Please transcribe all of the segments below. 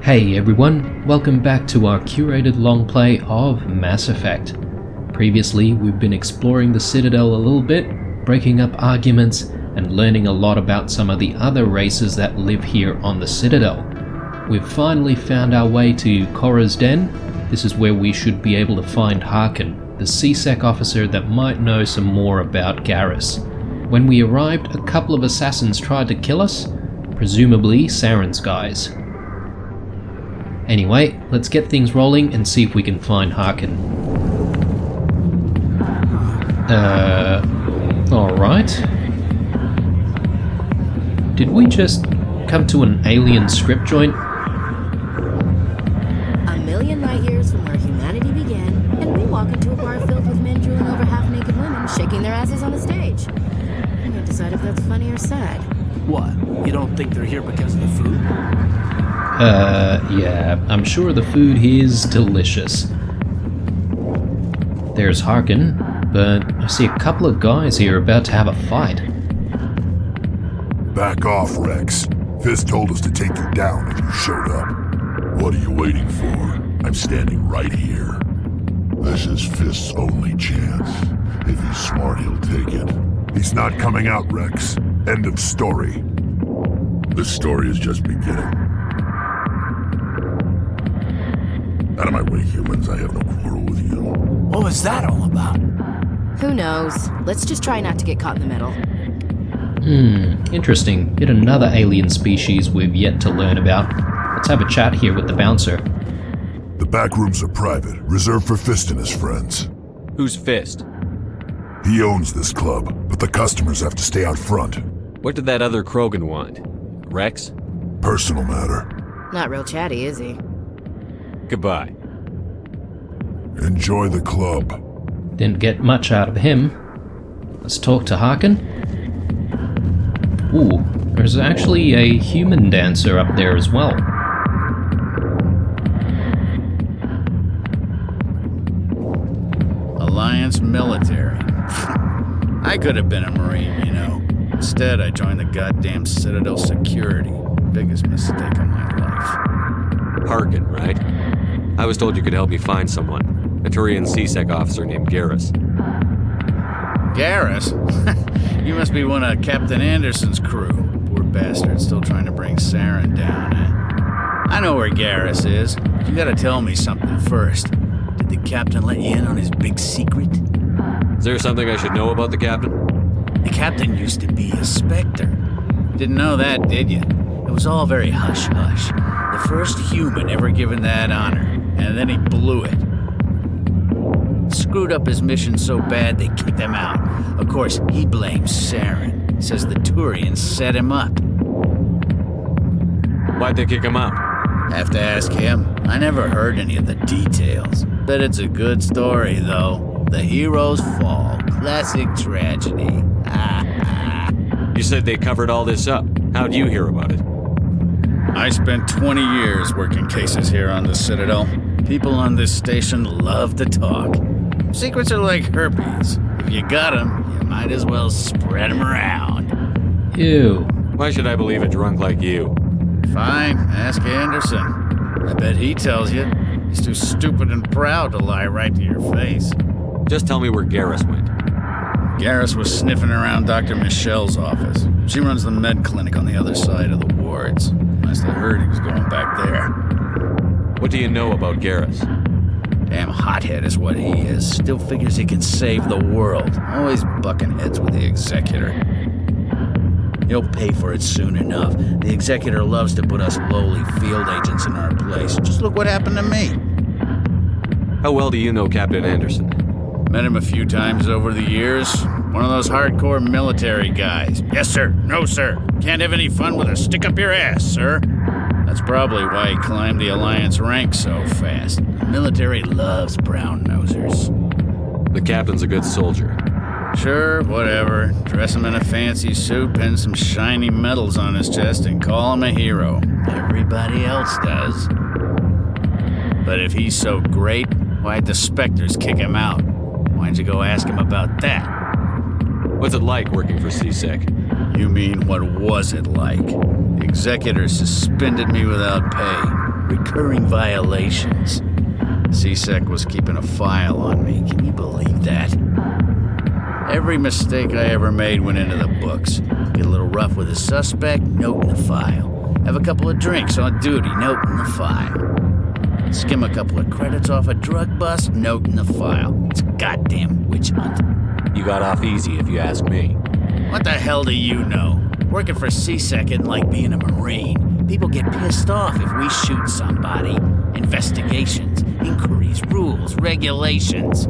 Hey everyone, welcome back to our curated long play of Mass Effect. Previously, we've been exploring the Citadel a little bit, breaking up arguments, and learning a lot about some of the other races that live here on the Citadel. We've finally found our way to Korra's Den. This is where we should be able to find Harkin, the C-Sec officer that might know some more about Garrus. When we arrived, a couple of assassins tried to kill us, presumably Saren's guys. Anyway, let's get things rolling and see if we can find Harkin. Alright. Did we just come to an alien strip joint? A million light years from where humanity began, and we walk into a bar filled with men drooling over half-naked women shaking their asses on the stage. I can't decide if that's funny or sad. What? You don't think they're here because of the food? Yeah, I'm sure the food here is delicious. There's Harkin, but I see a couple of guys here about to have a fight. Back off, Rex. Fist told us to take you down if you showed up. What are you waiting for? I'm standing right here. This is Fist's only chance. If he's smart, he'll take it. He's not coming out, Rex. End of story. This story is just beginning. Out of my way, humans. I have no quarrel with you. What was that all about? Who knows? Let's just try not to get caught in the middle. Interesting. Yet another alien species we've yet to learn about. Let's have a chat here with the bouncer. The back rooms are private, reserved for Fist and his friends. Who's Fist? He owns this club, but the customers have to stay out front. What did that other Krogan want? Rex? Personal matter. Not real chatty, is he? Goodbye. Enjoy the club. Didn't get much out of him. Let's talk to Harkin. Ooh, there's actually a human dancer up there as well. Alliance military. I could have been a Marine, you know. Instead, I joined the goddamn Citadel security. Biggest mistake of my life. Harkin, right? I was told you could help me find someone. A Turian C-Sec officer named Garrus. Garrus? You must be one of Captain Anderson's crew. Poor bastard, still trying to bring Saren down, eh? I know where Garrus is. You gotta tell me something first. Did the captain let you in on his big secret? Is there something I should know about the captain? The captain used to be a Spectre. Didn't know that, did you? It was all very hush-hush. The first human ever given that honor, and then he blew it. Screwed up his mission so bad they kicked him out. Of course, he blames Saren. Says the Turians set him up. Why'd they kick him out? Have to ask him. I never heard any of the details. Bet it's a good story, though. The heroes fall. Classic tragedy. You said they covered all this up. How'd you hear about it? I spent 20 years working cases here on the Citadel. People on this station love to talk. Secrets are like herpes. If you got them, you might as well spread them around. Ew. Why should I believe a drunk like you? Fine, ask Anderson. I bet he tells you. He's too stupid and proud to lie right to your face. Just tell me where Garrus went. Garrus was sniffing around Dr. Michelle's office. She runs the med clinic on the other side of the wards. Last I heard, he was going back there. What do you know about Garrus? Damn hothead is what he is. Still figures he can save the world. Always bucking heads with the Executor. He'll pay for it soon enough. The Executor loves to put us lowly field agents in our place. Just look what happened to me. How well do you know Captain Anderson? Met him a few times over the years. One of those hardcore military guys. Yes, sir. No, sir. Can't have any fun with a stick up your ass, sir. That's probably why he climbed the Alliance ranks so fast. The military loves brown-nosers. The captain's a good soldier. Sure, whatever. Dress him in a fancy suit, pin some shiny medals on his chest, and call him a hero. Everybody else does. But if he's so great, why'd the Spectres kick him out? Why'd you go ask him about that? What's it like working for C-Sec? You mean, what was it like? The Executor suspended me without pay. Recurring violations. C-Sec was keeping a file on me. Can you believe that? Every mistake I ever made went into the books. Get a little rough with a suspect, note in the file. Have a couple of drinks on duty, note in the file. Skim a couple of credits off a drug bust, note in the file. It's a goddamn witch hunt. You got off easy, if you ask me. What the hell do you know? Working for C-Sec isn't like being a Marine. People get pissed off if we shoot somebody. Investigations, inquiries, rules, regulations.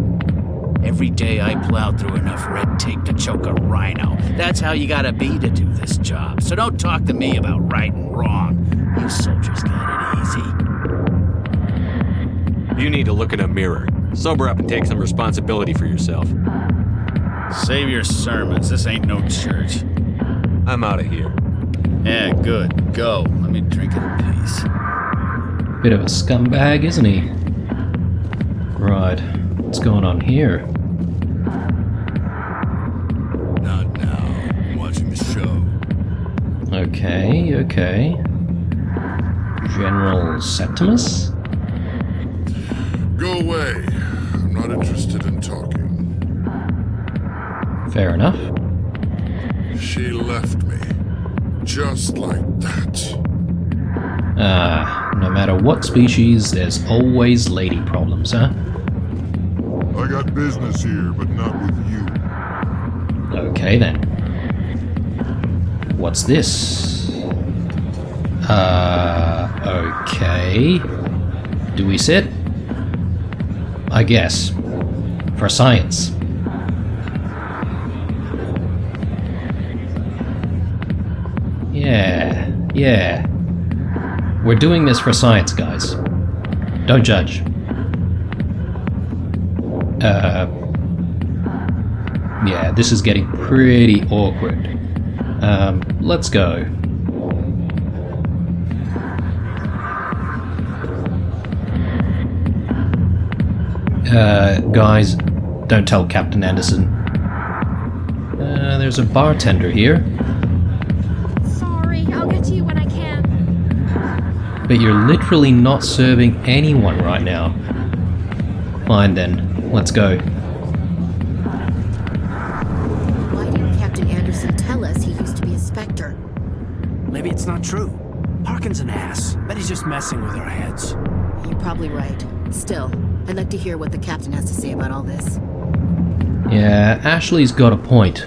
Every day I plow through enough red tape to choke a rhino. That's how you gotta be to do this job. So don't talk to me about right and wrong. You soldiers got it easy. You need to look in a mirror. Sober up and take some responsibility for yourself. Save your sermons. This ain't no church. I'm out of here. Yeah, good. Go. Let me drink in peace. Bit of a scumbag, isn't he? Right. What's going on here? Not now. I'm watching the show. Okay. General Septimus? Go away. I'm not interested in talking. Fair enough. She left me. Just like that. No matter what species, there's always lady problems, huh? I got business here, but not with you. Okay then. What's this? Okay. Do we sit? I guess. For science. Yeah. We're doing this for science, guys. Don't judge. Yeah, this is getting pretty awkward. Let's go. Guys, don't tell Captain Anderson. There's a bartender here. Sorry, I'll get to you when I can. But you're literally not serving anyone right now. Fine then, let's go. Why didn't Captain Anderson tell us he used to be a Spectre? Maybe it's not true. Harkin's an ass. Bet he's just messing with our heads. You're probably right. Still, I'd like to hear what the captain has to say about all this. Yeah, Ashley's got a point.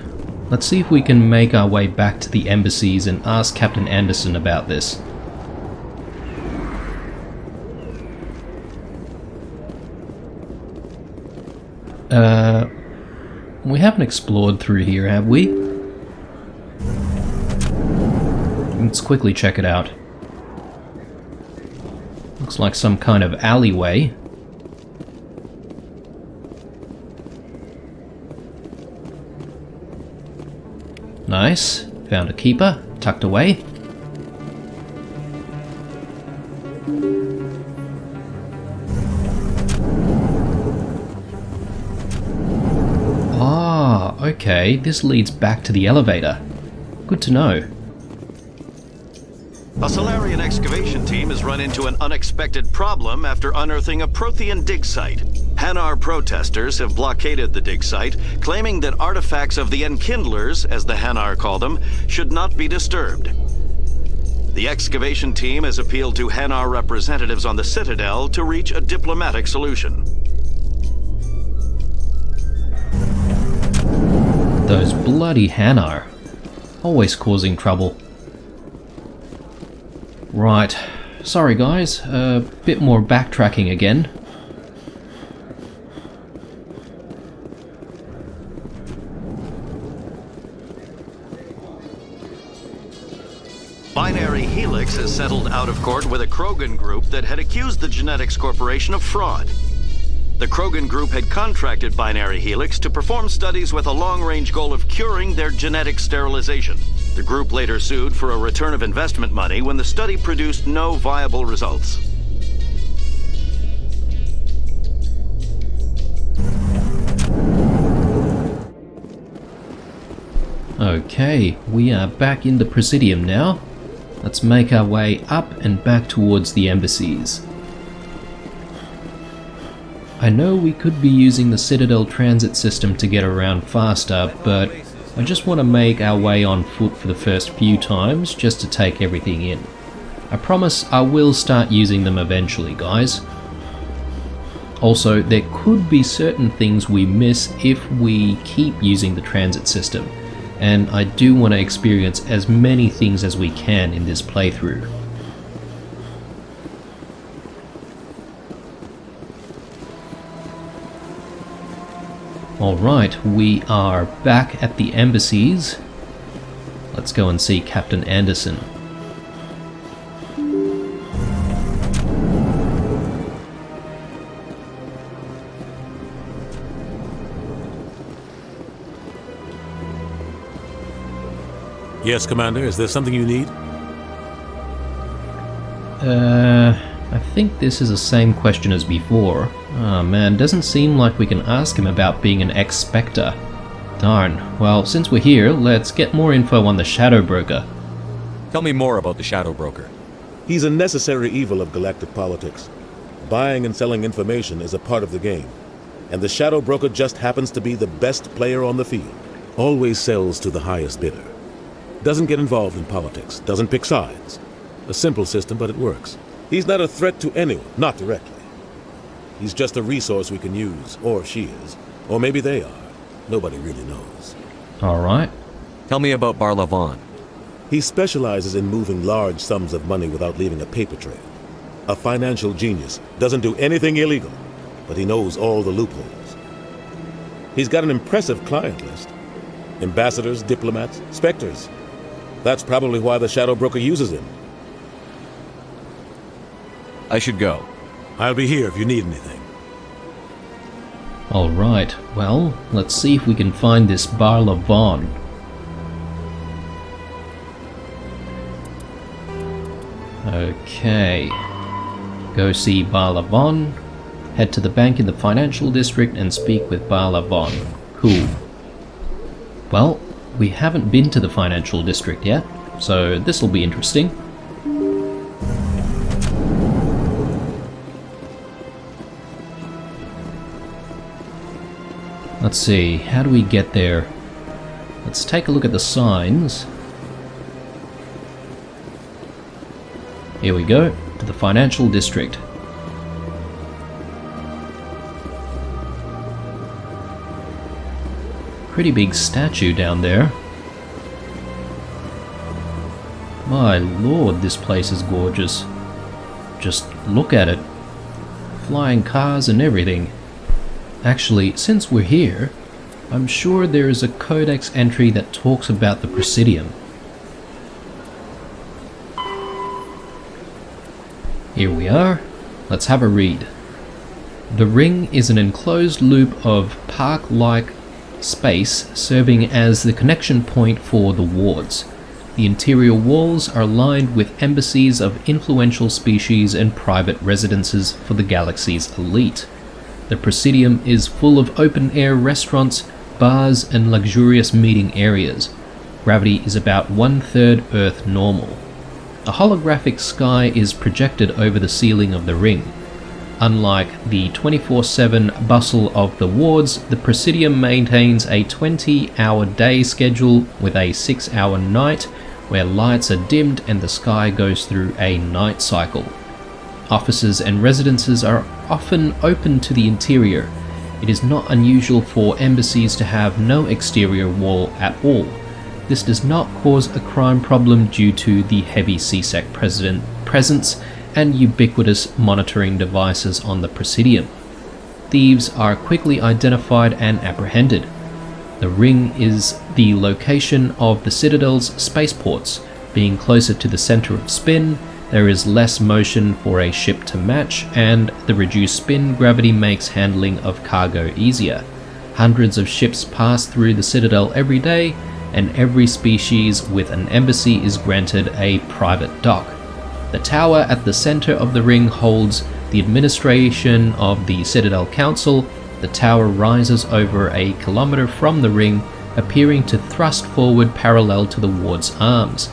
Let's see if we can make our way back to the embassies and ask Captain Anderson about this. We haven't explored through here, have we? Let's quickly check it out. Looks like some kind of alleyway. Nice. Found a keeper, tucked away. Ah, okay. This leads back to the elevator. Good to know. A Solarian excavation team has run into an unexpected problem after unearthing a Prothean dig site. Hanar protesters have blockaded the dig site, claiming that artifacts of the Enkindlers, as the Hanar call them, should not be disturbed. The excavation team has appealed to Hanar representatives on the Citadel to reach a diplomatic solution. Those bloody Hanar. Always causing trouble. Right. Sorry guys, a bit more backtracking again. Binary Helix has settled out of court with a Krogan group that had accused the Genetics Corporation of fraud. The Krogan group had contracted Binary Helix to perform studies with a long-range goal of curing their genetic sterilization. The group later sued for a return of investment money when the study produced no viable results. Okay, we are back in the Presidium now. let's make our way up and back towards the embassies. I know we could be using the Citadel transit system to get around faster, but I just want to make our way on foot for the first few times just to take everything in. I promise I will start using them eventually, guys. Also, there could be certain things we miss if we keep using the transit system, and I do want to experience as many things as we can in this playthrough. Alright, we are back at the embassies. Let's go and see Captain Anderson. Yes, Commander, is there something you need? I think this is the same question as before. Oh man, doesn't seem like we can ask him about being an ex-Spectre. Darn. Well, since we're here, let's get more info on the Shadow Broker. Tell me more about the Shadow Broker. He's a necessary evil of galactic politics. Buying and selling information is a part of the game. And the Shadow Broker just happens to be the best player on the field. Always sells to the highest bidder. Doesn't get involved in politics, doesn't pick sides. A simple system, but it works. He's not a threat to anyone, not directly. He's just a resource we can use, or she is. Or maybe they are. Nobody really knows. Alright. Tell me about Barla Vaughn. He specializes in moving large sums of money without leaving a paper trail. A financial genius, doesn't do anything illegal, but he knows all the loopholes. He's got an impressive client list. Ambassadors, diplomats, specters. That's probably why the Shadow Broker uses him. I should go. I'll be here if you need anything. Alright, well, let's see if we can find this Barla Vaughn. Okay. Go see Barla Vaughn, head to the bank in the financial district and speak with Barla Vaughn. Cool. Well, we haven't been to the financial district yet, so this'll be interesting. Let's see, how do we get there? Let's take a look at the signs. Here we go, to the financial district. Pretty big statue down there. My lord, this place is gorgeous. Just look at it. Flying cars and everything. Actually, since we're here, I'm sure there is a codex entry that talks about the Presidium. Here we are. Let's have a read. The ring is an enclosed loop of park-like space serving as the connection point for the wards. The interior walls are lined with embassies of influential species and private residences for the galaxy's elite. The Presidium is full of open-air restaurants, bars, and luxurious meeting areas. Gravity is about 1/3 Earth normal. A holographic sky is projected over the ceiling of the ring. Unlike the 24/7 bustle of the wards, the Presidium maintains a 20-hour day schedule with a 6-hour night where lights are dimmed and the sky goes through a night cycle. Offices and residences are often open to the interior. It is not unusual for embassies to have no exterior wall at all. This does not cause a crime problem due to the heavy CSEC presence and ubiquitous monitoring devices on the Presidium. Thieves are quickly identified and apprehended. The ring is the location of the Citadel's spaceports. Being closer to the center of spin, there is less motion for a ship to match, and the reduced spin gravity makes handling of cargo easier. Hundreds of ships pass through the Citadel every day, and every species with an embassy is granted a private dock. The tower at the center of the ring holds the administration of the Citadel Council. The tower rises over a kilometer from the ring, appearing to thrust forward parallel to the ward's arms.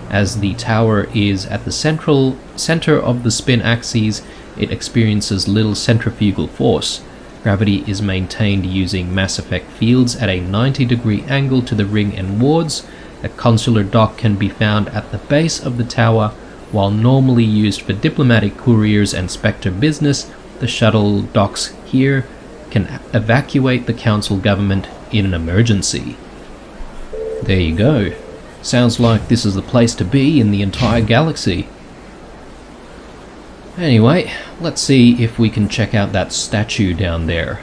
As the tower is at the center of the spin axis, it experiences little centrifugal force. Gravity is maintained using Mass Effect fields at a 90-degree angle to the ring and wards. A consular dock can be found at the base of the tower. While normally used for diplomatic couriers and Spectre business, the shuttle docks here can evacuate the Council government in an emergency. There you go. Sounds like this is the place to be in the entire galaxy. Anyway, let's see if we can check out that statue down there.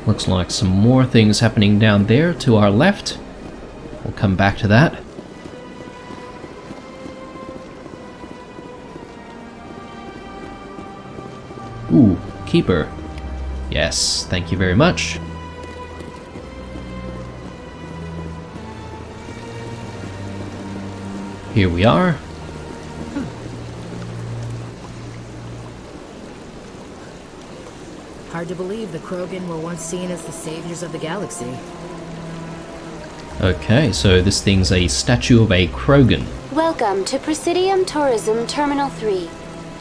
Looks like some more things happening down there to our left. We'll come back to that. Ooh, Keeper. Yes, thank you very much. Here we are. Hard to believe the Krogan were once seen as the saviors of the galaxy. Okay, so this thing's a statue of a Krogan. Welcome to Presidium Tourism Terminal 3.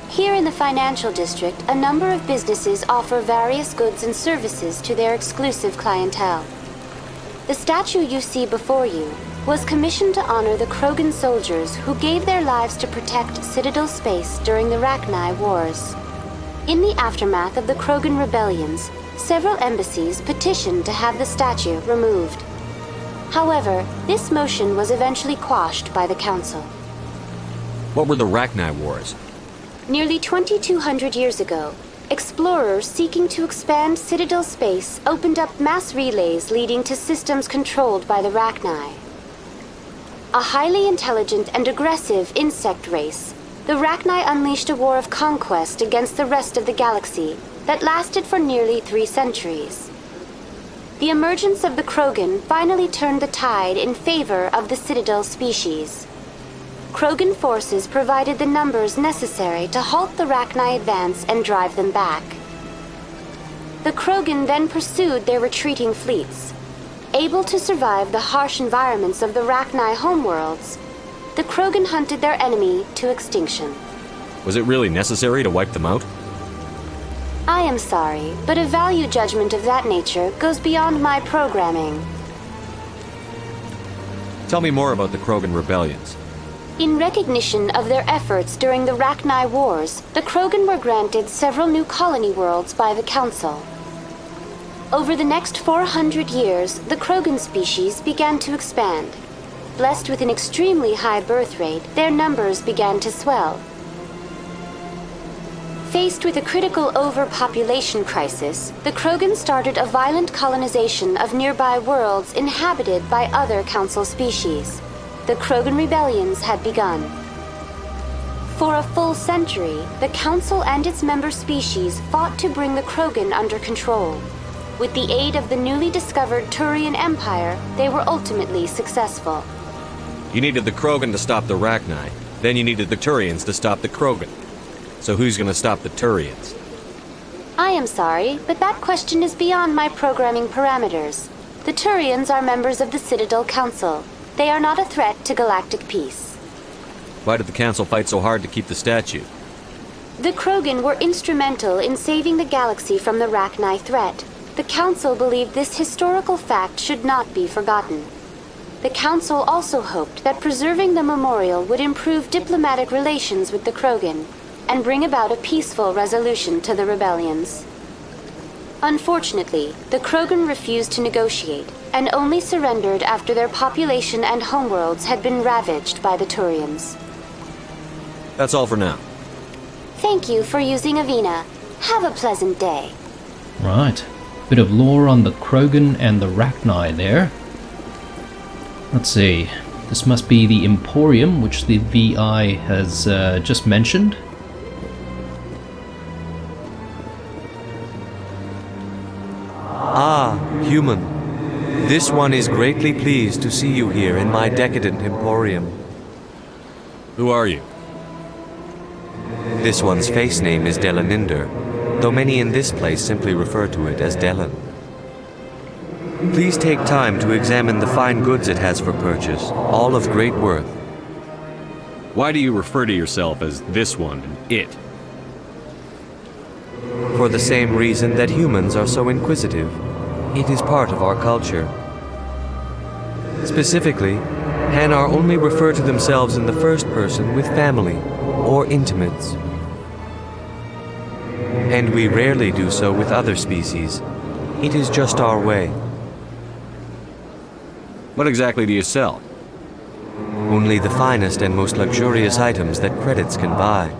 Here in the financial district, a number of businesses offer various goods and services to their exclusive clientele. The statue you see before you was commissioned to honor the Krogan soldiers who gave their lives to protect Citadel space during the Rachni Wars. In the aftermath of the Krogan rebellions, several embassies petitioned to have the statue removed. However, this motion was eventually quashed by the Council. What were the Rachni Wars? Nearly 2,200 years ago, explorers seeking to expand Citadel space opened up mass relays leading to systems controlled by the Rachni. A highly intelligent and aggressive insect race, the Rachni unleashed a war of conquest against the rest of the galaxy that lasted for nearly 3 centuries. The emergence of the Krogan finally turned the tide in favor of the Citadel species. Krogan forces provided the numbers necessary to halt the Rachni advance and drive them back. The Krogan then pursued their retreating fleets. Able to survive the harsh environments of the Rachni homeworlds, the Krogan hunted their enemy to extinction. Was it really necessary to wipe them out? I am sorry, but a value judgment of that nature goes beyond my programming. Tell me more about the Krogan rebellions. In recognition of their efforts during the Rachni Wars, the Krogan were granted several new colony worlds by the Council. Over the next 400 years, the Krogan species began to expand. Blessed with an extremely high birth rate, their numbers began to swell. Faced with a critical overpopulation crisis, the Krogan started a violent colonization of nearby worlds inhabited by other Council species. The Krogan rebellions had begun. For a full century, the Council and its member species fought to bring the Krogan under control. With the aid of the newly discovered Turian Empire, they were ultimately successful. You needed the Krogan to stop the Rachni, then you needed the Turians to stop the Krogan. So who's gonna stop the Turians? I am sorry, but that question is beyond my programming parameters. The Turians are members of the Citadel Council. They are not a threat to galactic peace. Why did the Council fight so hard to keep the statue? The Krogan were instrumental in saving the galaxy from the Rachni threat. The Council believed this historical fact should not be forgotten. The Council also hoped that preserving the memorial would improve diplomatic relations with the Krogan and bring about a peaceful resolution to the rebellions. Unfortunately, the Krogan refused to negotiate and only surrendered after their population and homeworlds had been ravaged by the Turians. That's all for now. Thank you for using Avina. Have a pleasant day. Right. Bit of lore on the Krogan and the Rachni there. Let's see. This must be the Emporium, which the VI has just mentioned. Ah, human. This one is greatly pleased to see you here in my decadent emporium. Who are you? This one's face name is Delaninder. though many in this place simply refer to it as Dellen. Please take time to examine the fine goods it has for purchase, all of great worth. Why do you refer to yourself as this one and it? For the same reason that humans are so inquisitive. It is part of our culture. Specifically, Hanar only refer to themselves in the first person with family or intimates. And we rarely do so with other species. It is just our way. What exactly do you sell? Only the finest and most luxurious items that credits can buy.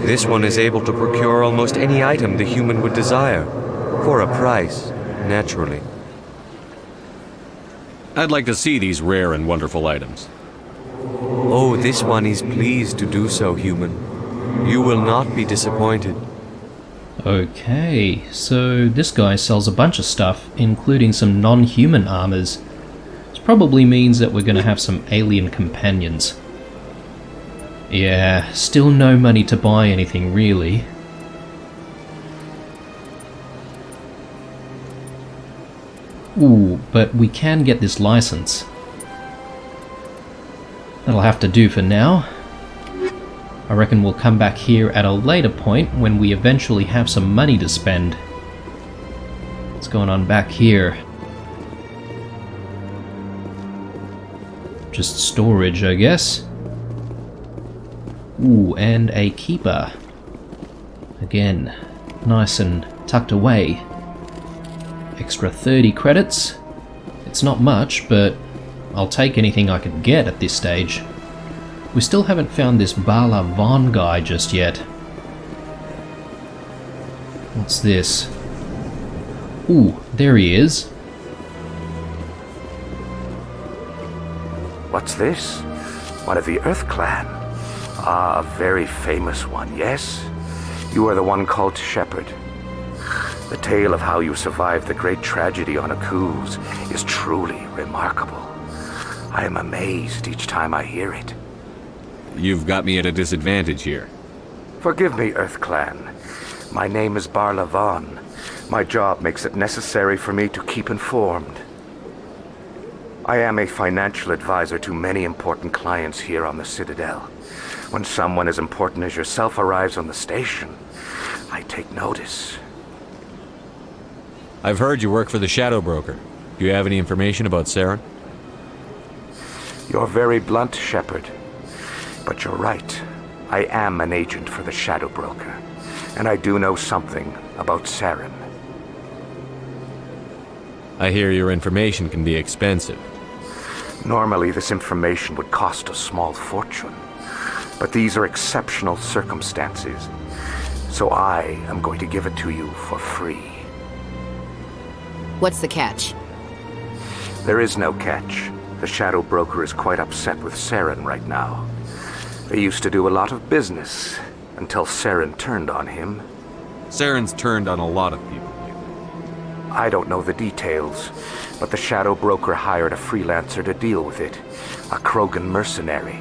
This one is able to procure almost any item the human would desire, for a price, naturally. I'd like to see these rare and wonderful items. Oh, this one is pleased to do so, human. You will not be disappointed. Okay, so this guy sells a bunch of stuff, including some non-human armors. This probably means that we're going to have some alien companions. Yeah, still no money to buy anything, really. Ooh, but we can get this license. That'll have to do for now. I reckon we'll come back here at a later point when we eventually have some money to spend. What's going on back here? Just storage, I guess. Ooh, and a keeper. Again, nice and tucked away. Extra 30 credits. It's not much, but I'll take anything I can get at this stage. We still haven't found this Bala Von guy just yet. What's this? Ooh, there he is. What's this? One of the Earth Clan. Ah, a very famous one, yes? You are the one called Shepard. The tale of how you survived the great tragedy on Akuz is truly remarkable. I am amazed each time I hear it. You've got me at a disadvantage here. Forgive me, Earth Clan. My name is Barla Von. My job makes it necessary for me to keep informed. I am a financial advisor to many important clients here on the Citadel. When someone as important as yourself arrives on the station, I take notice. I've heard you work for the Shadow Broker. Do you have any information about Saren? You're very blunt, Shepard. But you're right. I am an agent for the Shadow Broker, and I do know something about Saren. I hear your information can be expensive. Normally, this information would cost a small fortune. But these are exceptional circumstances, so I am going to give it to you for free. What's the catch? There is no catch. The Shadow Broker is quite upset with Saren right now. They used to do a lot of business, until Saren turned on him. Saren's turned on a lot of people lately. I don't know the details, but the Shadow Broker hired a freelancer to deal with it. A Krogan mercenary.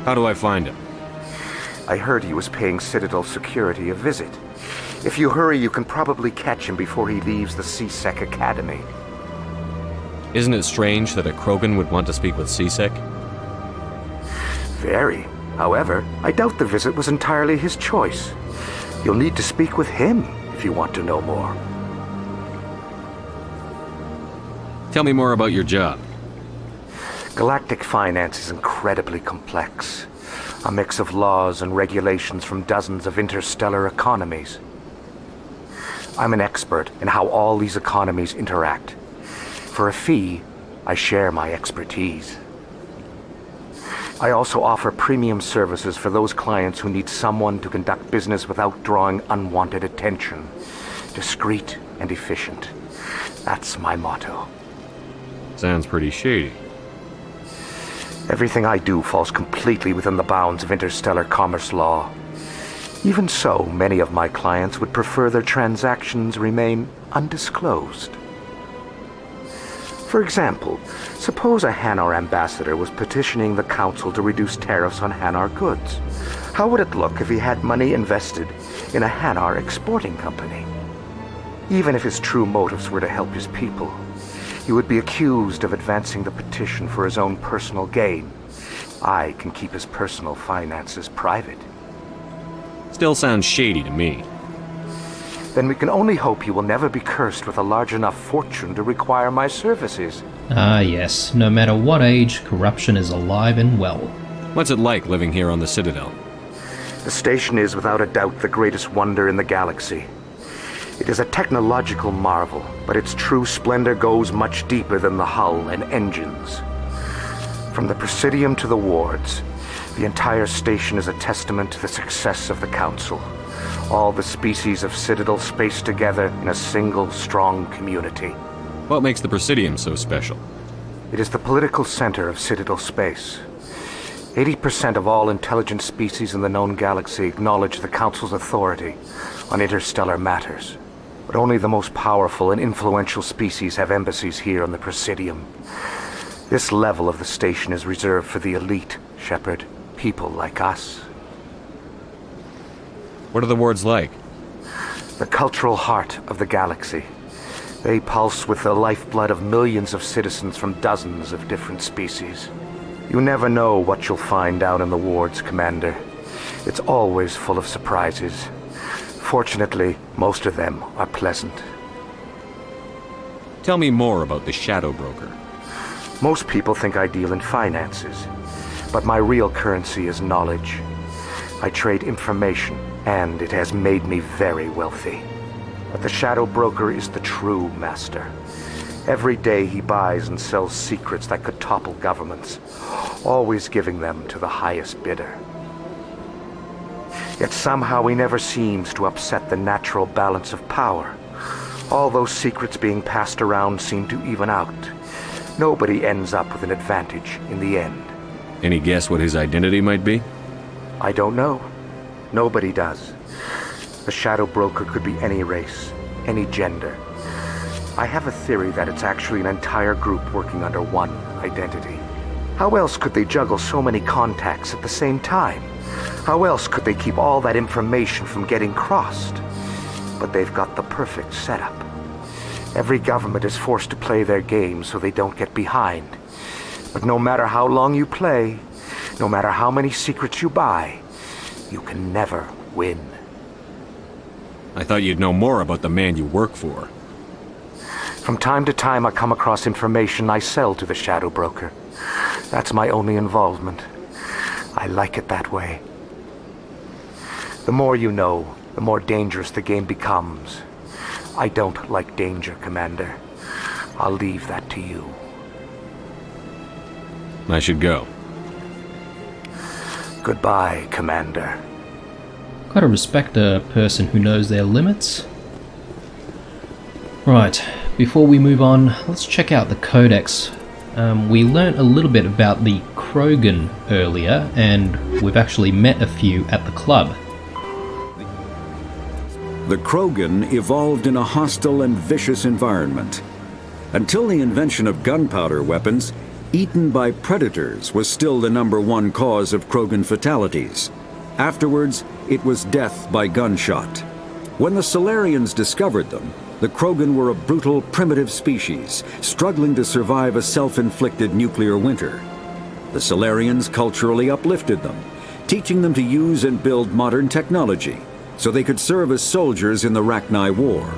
How do I find him? I heard he was paying Citadel security a visit. If you hurry, you can probably catch him before he leaves the C-Sec Academy. Isn't it strange that a Krogan would want to speak with C-Sec? Very. However, I doubt the visit was entirely his choice. You'll need to speak with him if you want to know more. Tell me more about your job. Galactic finance is incredibly complex. A mix of laws and regulations from dozens of interstellar economies. I'm an expert in how all these economies interact. For a fee, I share my expertise. I also offer premium services for those clients who need someone to conduct business without drawing unwanted attention. Discreet and efficient. That's my motto. Sounds pretty shady. Everything I do falls completely within the bounds of interstellar commerce law. Even so, many of my clients would prefer their transactions remain undisclosed. For example, suppose a Hanar ambassador was petitioning the Council to reduce tariffs on Hanar goods. How would it look if he had money invested in a Hanar exporting company? Even if his true motives were to help his people, he would be accused of advancing the petition for his own personal gain. I can keep his personal finances private. Still sounds shady to me. Then we can only hope he will never be cursed with a large enough fortune to require my services. Ah yes, no matter what age, corruption is alive and well. What's it like living here on the Citadel? The station is without a doubt the greatest wonder in the galaxy. It is a technological marvel, but its true splendor goes much deeper than the hull and engines. From the Presidium to the wards, the entire station is a testament to the success of the Council. All the species of Citadel space together in a single, strong community. What makes the Presidium so special? It is the political center of Citadel space. 80% of all intelligent species in the known galaxy acknowledge the Council's authority on interstellar matters. But only the most powerful and influential species have embassies here on the Presidium. This level of the station is reserved for the elite, Shepard. People like us. What are the wards like? The cultural heart of the galaxy. They pulse with the lifeblood of millions of citizens from dozens of different species. You never know what you'll find down in the wards, Commander. It's always full of surprises. Fortunately, most of them are pleasant. Tell me more about the Shadow Broker. Most people think I deal in finances, but my real currency is knowledge. I trade information, and it has made me very wealthy. But the Shadow Broker is the true master. Every day he buys and sells secrets that could topple governments, always giving them to the highest bidder. Yet somehow he never seems to upset the natural balance of power. All those secrets being passed around seem to even out. Nobody ends up with an advantage in the end. Any guess what his identity might be? I don't know. Nobody does. The Shadow Broker could be any race, any gender. I have a theory that it's actually an entire group working under one identity. How else could they juggle so many contacts at the same time? How else could they keep all that information from getting crossed? But they've got the perfect setup. Every government is forced to play their game so they don't get behind. But no matter how long you play, no matter how many secrets you buy, you can never win. I thought you'd know more about the man you work for. From time to time I come across information I sell to the Shadow Broker. That's my only involvement. I like it that way. The more you know, the more dangerous the game becomes. I don't like danger, Commander. I'll leave that to you. I should go. Goodbye, Commander. Gotta respect a person who knows their limits. Right, before we move on, let's check out the Codex. We learnt a little bit about the Krogan earlier, and we've actually met a few at the club. The Krogan evolved in a hostile and vicious environment. Until the invention of gunpowder weapons, eaten by predators was still the #1 cause of Krogan fatalities. Afterwards, it was death by gunshot. When the Solarians discovered them, the Krogan were a brutal, primitive species, struggling to survive a self-inflicted nuclear winter. The Solarians culturally uplifted them, teaching them to use and build modern technology, so they could serve as soldiers in the Rachni War.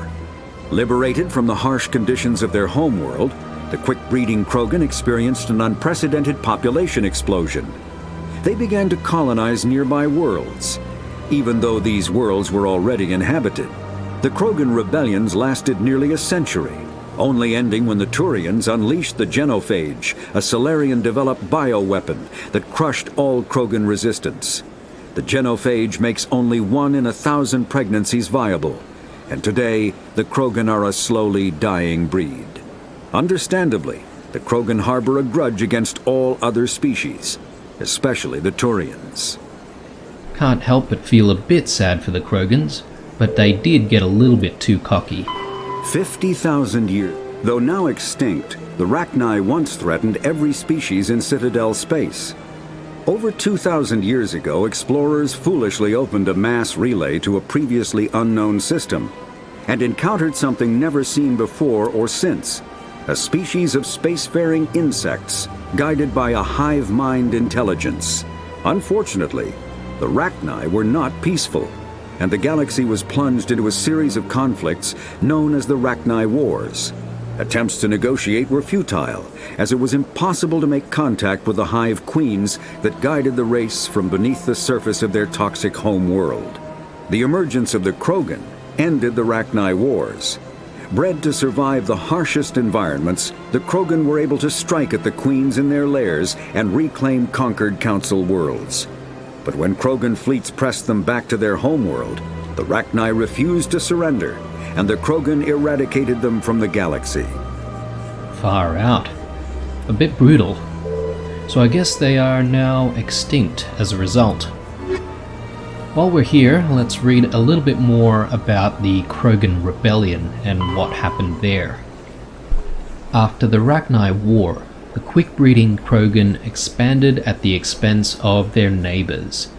Liberated from the harsh conditions of their homeworld, the quick-breeding Krogan experienced an unprecedented population explosion. They began to colonize nearby worlds. Even though these worlds were already inhabited, the Krogan rebellions lasted nearly a century, only ending when the Turians unleashed the Genophage, a Solarian-developed bioweapon that crushed all Krogan resistance. The Genophage makes only 1 in 1,000 pregnancies viable, and today the Krogan are a slowly dying breed. Understandably, the Krogan harbor a grudge against all other species, especially the Turians. Can't help but feel a bit sad for the Krogans, but they did get a little bit too cocky. 50,000 years. Though now extinct, the Rachni once threatened every species in Citadel space. Over 2,000 years ago, explorers foolishly opened a mass relay to a previously unknown system and encountered something never seen before or since, a species of spacefaring insects guided by a hive mind intelligence. Unfortunately, the Rachni were not peaceful, and the galaxy was plunged into a series of conflicts known as the Rachni Wars. Attempts to negotiate were futile, as it was impossible to make contact with the hive queens that guided the race from beneath the surface of their toxic home world. The emergence of the Krogan ended the Rachni Wars. Bred to survive the harshest environments, the Krogan were able to strike at the queens in their lairs and reclaim conquered Council worlds. But when Krogan fleets pressed them back to their homeworld, the Rachni refused to surrender, and the Krogan eradicated them from the galaxy. Far out. A bit brutal. So I guess they are now extinct as a result. While we're here, let's read a little bit more about the Krogan Rebellion and what happened there. After the Rachni War, the quick-breeding Krogan expanded at the expense of their neighbors.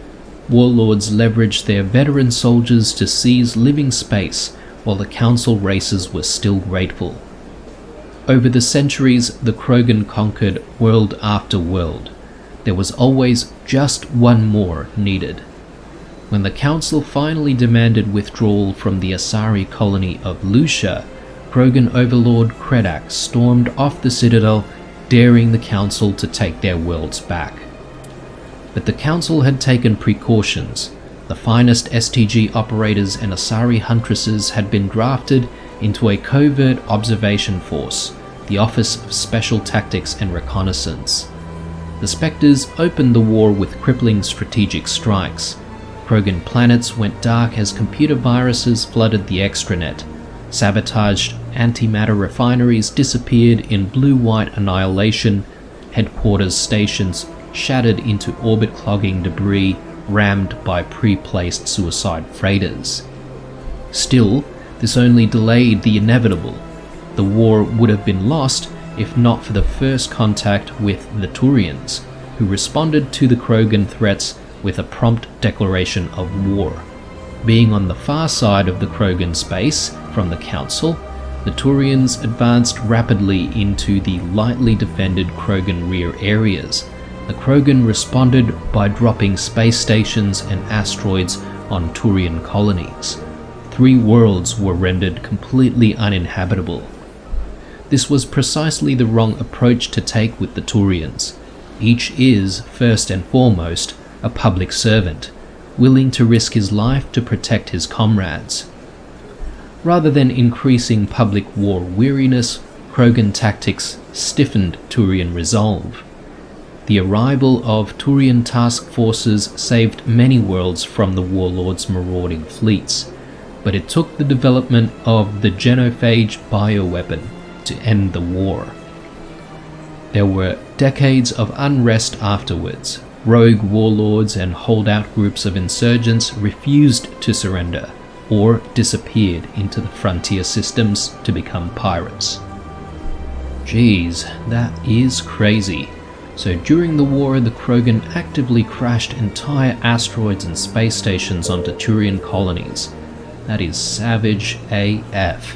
Warlords leveraged their veteran soldiers to seize living space, while the Council races were still grateful. Over the centuries, the Krogan conquered world after world. There was always just one more needed. When the Council finally demanded withdrawal from the Asari colony of Lucia, Krogan Overlord Kredak stormed off the Citadel, daring the Council to take their worlds back. But the Council had taken precautions. The finest STG operators and Asari huntresses had been drafted into a covert observation force, the Office of Special Tactics and Reconnaissance. The Spectres opened the war with crippling strategic strikes. Krogan planets went dark as computer viruses flooded the extranet. Sabotaged antimatter refineries disappeared in blue-white annihilation. Headquarters stations shattered into orbit-clogging debris rammed by pre-placed suicide freighters. Still, this only delayed the inevitable. The war would have been lost if not for the first contact with the Turians, who responded to the Krogan threats with a prompt declaration of war. Being on the far side of the Krogan space from the Council, the Turians advanced rapidly into the lightly defended Krogan rear areas. The Krogan responded by dropping space stations and asteroids on Turian colonies. 3 worlds were rendered completely uninhabitable. This was precisely the wrong approach to take with the Turians. Each is, first and foremost, a public servant, willing to risk his life to protect his comrades. Rather than increasing public war weariness, Krogan tactics stiffened Turian resolve. The arrival of Turian task forces saved many worlds from the warlords' marauding fleets, but it took the development of the genophage bioweapon to end the war. There were decades of unrest afterwards. Rogue warlords and holdout groups of insurgents refused to surrender or disappeared into the frontier systems to become pirates. Geez, that is crazy. So during the war, the Krogan actively crashed entire asteroids and space stations onto Turian colonies. That is savage AF.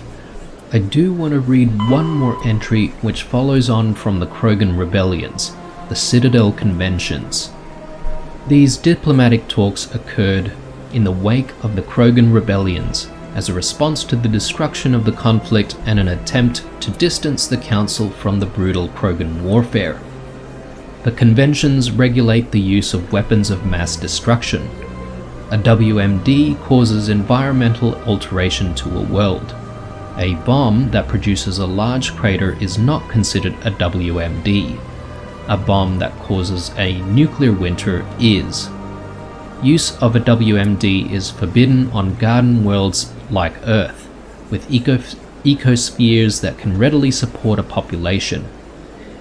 I do want to read one more entry which follows on from the Krogan rebellions, the Citadel Conventions. These diplomatic talks occurred in the wake of the Krogan rebellions as a response to the destruction of the conflict and an attempt to distance the Council from the brutal Krogan warfare. The conventions regulate the use of weapons of mass destruction. A WMD causes environmental alteration to a world. A bomb that produces a large crater is not considered a WMD. A bomb that causes a nuclear winter is. Use of a WMD is forbidden on garden worlds like Earth, with ecospheres that can readily support a population.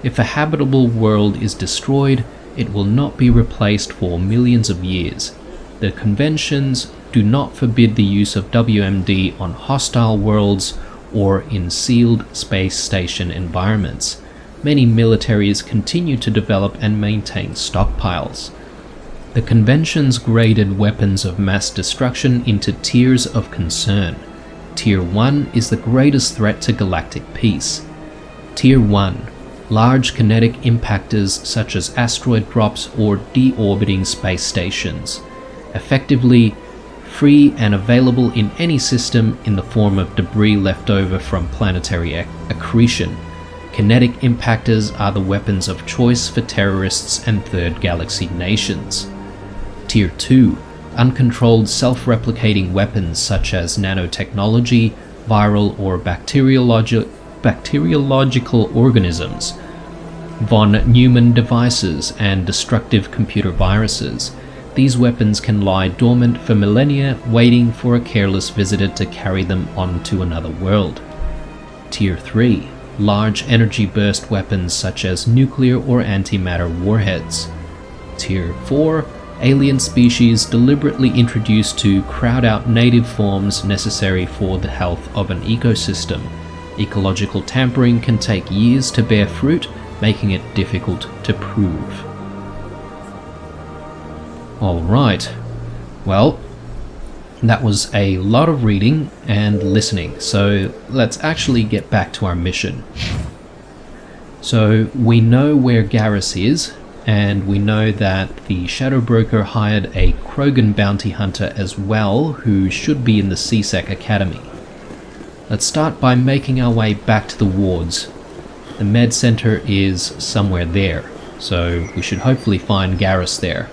If a habitable world is destroyed, it will not be replaced for millions of years. The conventions do not forbid the use of WMD on hostile worlds or in sealed space station environments. Many militaries continue to develop and maintain stockpiles. The conventions graded weapons of mass destruction into tiers of concern. Tier 1 is the greatest threat to galactic peace. Tier 1. Large kinetic impactors such as asteroid drops or deorbiting space stations. Effectively, free and available in any system in the form of debris left over from planetary accretion. Kinetic impactors are the weapons of choice for terrorists and Third Galaxy nations. Tier 2. Uncontrolled self-replicating weapons such as nanotechnology, viral or bacteriological organisms, von Neumann devices, and destructive computer viruses. These weapons can lie dormant for millennia, waiting for a careless visitor to carry them on to another world. Tier 3. Large energy burst weapons such as nuclear or antimatter warheads. Tier 4. Alien species deliberately introduced to crowd out native forms necessary for the health of an ecosystem. Ecological tampering can take years to bear fruit, making it difficult to prove. Alright, well, that was a lot of reading and listening, so let's actually get back to our mission. So we know where Garrus is, and we know that the Shadow Broker hired a Krogan bounty hunter as well, who should be in the CSEC Academy. Let's start by making our way back to the wards. The med center is somewhere there, so we should hopefully find Garrus there.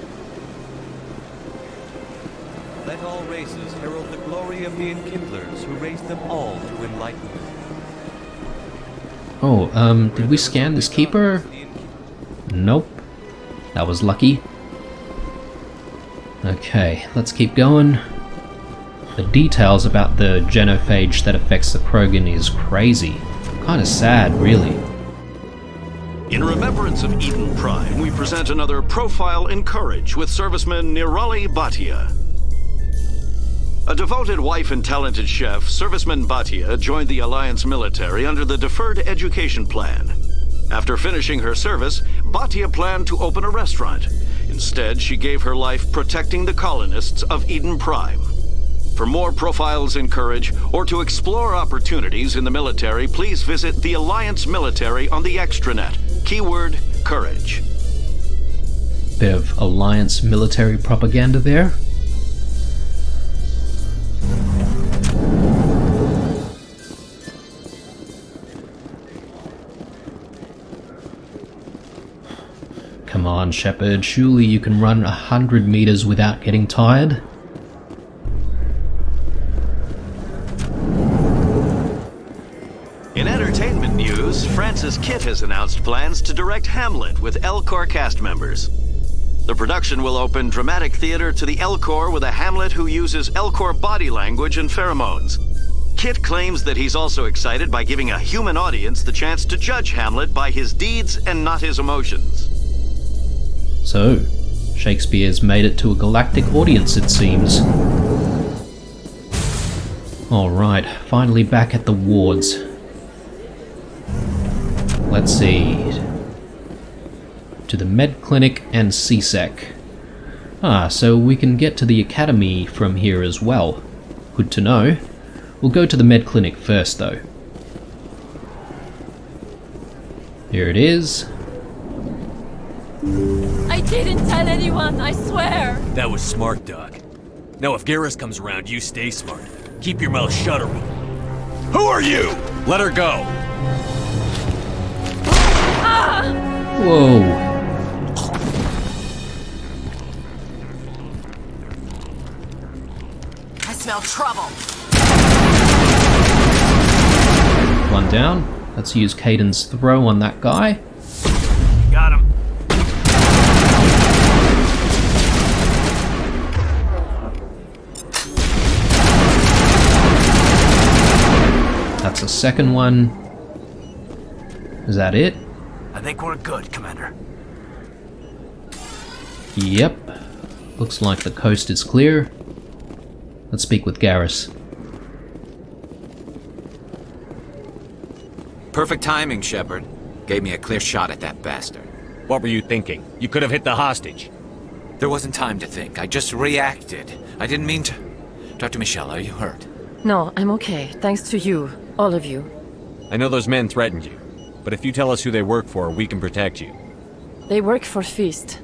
Let all races herald the glory of the enkindlers who raised them all to enlightenment. Oh, did we scan this keeper? Nope. That was lucky. Okay, let's keep going. The details about the genophage that affects the Krogan is crazy. Kinda sad, really. In remembrance of Eden Prime, we present another Profile in Courage with serviceman Nirali Bhatia. A devoted wife and talented chef, serviceman Bhatia joined the Alliance military under the Deferred Education Plan. After finishing her service, Bhatia planned to open a restaurant. Instead, she gave her life protecting the colonists of Eden Prime. For more Profiles in Courage, or to explore opportunities in the military, please visit the Alliance Military on the extranet. Keyword, Courage. Bit of Alliance military propaganda there. Come on, Shepard, surely you can run 100 meters without getting tired? In entertainment news, Francis Kitt has announced plans to direct Hamlet with L-Corps cast members. The production will open dramatic theater to the L-Corps with a Hamlet who uses L-Corps body language and pheromones. Kitt claims that he's also excited by giving a human audience the chance to judge Hamlet by his deeds and not his emotions. So, Shakespeare's made it to a galactic audience, it seems. Alright, finally back at the wards. Let's see. To the med clinic and CSEC. So we can get to the academy from here as well. Good to know. We'll go to the med clinic first though. Here it is. I didn't tell anyone, I swear! That was smart, Doc. Now if Garrus comes around, you stay smart. Keep your mouth shut or Who are you? Let her go! Whoa. I smell trouble! One down. Let's use Caden's throw on that guy. Got him. That's the second one. Is that it? I think we're good, Commander. Yep. Looks like the coast is clear. Let's speak with Garrus. Perfect timing, Shepard. Gave me a clear shot at that bastard. What were you thinking? You could have hit the hostage. There wasn't time to think. I just reacted. I didn't mean to... Dr. Michelle, are you hurt? No, I'm okay. Thanks to you. All of you. I know those men threatened you, but if you tell us who they work for, we can protect you. They work for Feast.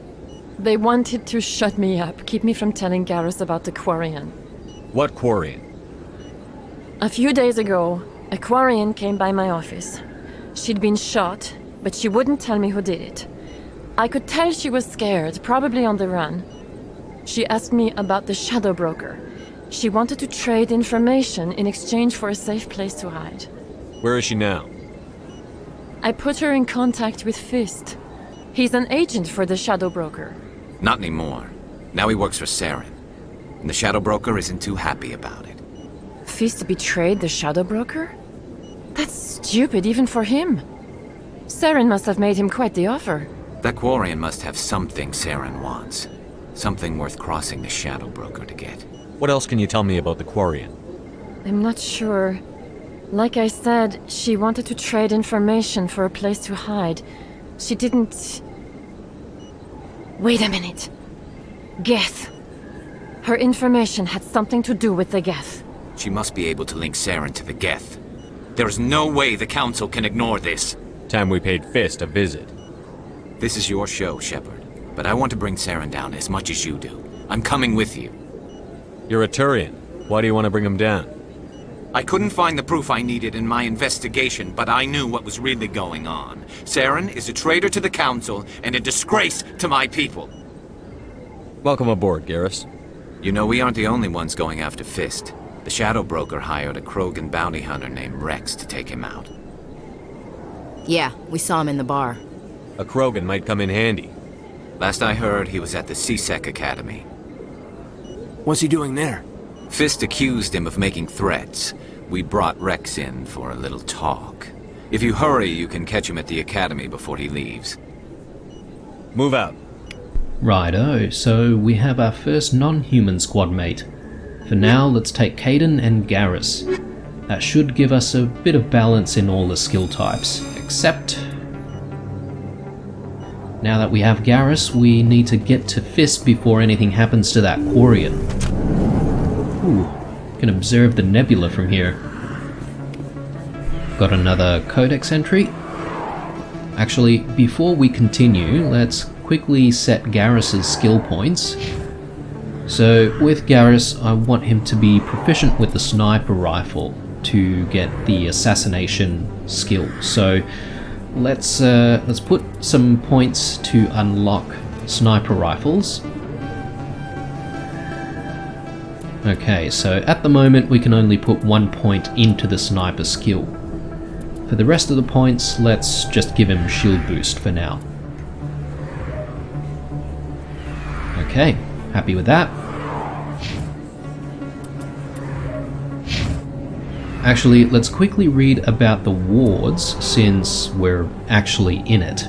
They wanted to shut me up, keep me from telling Garrus about the Quarian. What Quarian? A few days ago, a Quarian came by my office. She'd been shot, but she wouldn't tell me who did it. I could tell she was scared, probably on the run. She asked me about the Shadow Broker. She wanted to trade information in exchange for a safe place to hide. Where is she now? I put her in contact with Fist. He's an agent for the Shadow Broker. Not anymore. Now he works for Saren. And the Shadow Broker isn't too happy about it. Fist betrayed the Shadow Broker? That's stupid even for him. Saren must have made him quite the offer. That Quarian must have something Saren wants. Something worth crossing the Shadow Broker to get. What else can you tell me about the Quarian? I'm not sure. Like I said, she wanted to trade information for a place to hide. She didn't... Wait a minute. Geth. Her information had something to do with the Geth. She must be able to link Saren to the Geth. There is no way the Council can ignore this. Time we paid Fist a visit. This is your show, Shepard. But I want to bring Saren down as much as you do. I'm coming with you. You're a Turian. Why do you want to bring him down? I couldn't find the proof I needed in my investigation, but I knew what was really going on. Saren is a traitor to the Council and a disgrace to my people. Welcome aboard, Garrus. You know, we aren't the only ones going after Fist. The Shadow Broker hired a Krogan bounty hunter named Rex to take him out. Yeah, we saw him in the bar. A Krogan might come in handy. Last I heard, he was at the C-Sec Academy. What's he doing there? Fist accused him of making threats. We brought Rex in for a little talk. If you hurry, you can catch him at the Academy before he leaves. Move out. Righto, so we have our first non-human squad mate. For now, let's take Kaidan and Garrus. That should give us a bit of balance in all the skill types, except... Now that we have Garrus, we need to get to Fist before anything happens to that Quarian. Ooh, can observe the nebula from here. Got another codex entry. Actually, before we continue, let's quickly set Garrus's skill points. So with Garrus, I want him to be proficient with the sniper rifle to get the assassination skill. So let's put some points to unlock sniper rifles. Okay, so at the moment we can only put 1 point into the sniper skill. For the rest of the points, let's just give him shield boost for now. Okay, happy with that. Actually, let's quickly read about the wards since we're actually in it.